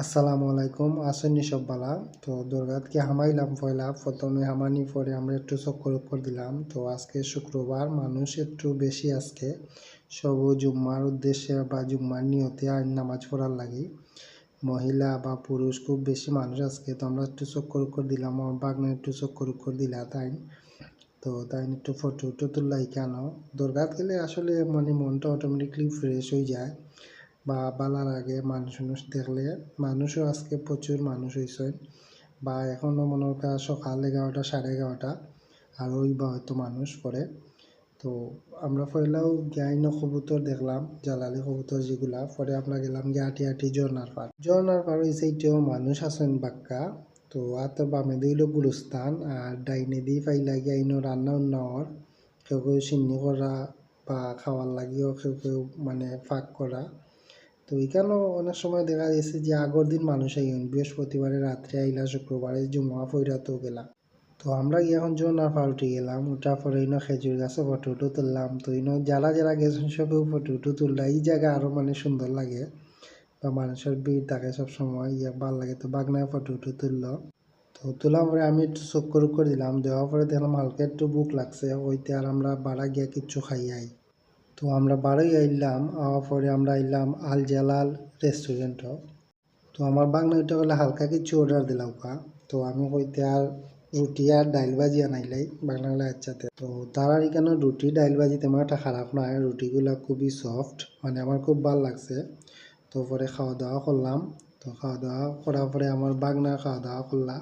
আসসালামু আলাইকুম আসেননি সব বালা। তো দুর্গাতকে হামাইলাম পয়লা প্রথমে হামানি পরে আমরা একটু চক্কর উপর দিলাম। তো আজকে শুক্রবার মানুষ একটু বেশি আজকে সব জুম্মার উদ্দেশ্যে বা জুম্মার নিয়তে আইন নামাজ পড়ার লাগে মহিলা বা পুরুষ খুব বেশি মানুষ আজকে। তো আমরা একটু চক্কর উপর দিলাম, আমার বাগনা একটু চক্কর উপর দিলা তাই। তো তাই একটু ফটো উটো তুললাই কেন দুর্গাত গেলে আসলে মানে মনটা অটোমেটিকলি ফ্রেশ হয়ে যায় বা বালার আগে মানুষ দেখলে। মানুষও আজকে প্রচুর মানুষ হয়েছে বা এখনও মনে হয় সকাল 11টা 11:30 আর ওই বা হয়তো মানুষ পড়ে। তো আমরা পয়লাও গাইন কবুতর দেখলাম, জালালি কবুতর যেগুলা পরে আমরা গেলাম গিয়ে আটি ঝর্নার পার হয়েছে এইটাও মানুষ আছেন বাক্কা। তো আর তো বামে দিল গুরুস্থান আর ডাইনে দিয়ে পাইলা গিয়ে আইনো রান্না উন্নর কেউ কেউ সিন্নি করা বা খাওয়ার লাগিও কেউ কেউ মানে ফাঁক করা। তো এখানেও অনেক সময় দেখা যাচ্ছে যে আগের দিন মানুষ আইন বৃহস্পতিবারে রাত্রে আইলা শুক্রবারে জুম্মা ফইরাতেও গেলা। তো আমরা গিয়ে এখন জোনার পার উঠে গেলাম, ওটার পরে ইনো খেজুর গাছে ফটো উটো তুললাম। তো ইনো যারা যারা গেছেন সবেও ফটো উটো তুললা, এই জায়গা আরও মানে সুন্দর লাগে বা মানুষের ভিড় থাকে সবসময় ভাল লাগে। তো বাগনায় ফটো উটো তুললো। তো তোলার পরে আমি একটু চক্কর করে দিলাম, দেওয়ার পরে দেখলাম হালকা একটু বুক লাগছে ওইতে আর আমরা বাড়া গিয়া কিচ্ছু খাইয়াই। তো আমরা বাড়ি আইলাম, আওয়ার পরে আমরা আইলাম আল জালাল রেস্টুরেন্টও। তো আমার বাগনা ওইটা বলে হালকা কিছু অর্ডার দিলাম কা। তো আমি কইতে আর রুটি আর ডাইল ভাজি আনাইলাই বাগনা গেলে একসাথে। তো তার আর এখানে রুটি ডাইল ভাজি তেমন একটা খারাপ নয়, রুটিগুলো খুবই সফট, মানে আমার খুব ভালো লাগছে। তো পরে খাওয়া দাওয়া করলাম। তো খাওয়া দাওয়া করার পরে আমার বাগনা খাওয়া দাওয়া করলাম।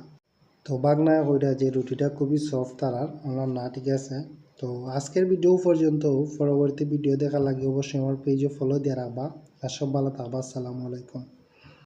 তো বাগনায় কইরা যে রুটিটা খুবই সফট তারার, আমার না ঠিক আছে। তো আজকের ভিডিও পর্যন্ত, পরবর্তী ভিডিও দেখা লাগে অবশ্যই আমার পেজে ফলো দিয়ে রাখবা। আর সব ভালো থাকবা। আসসালামু আলাইকুম।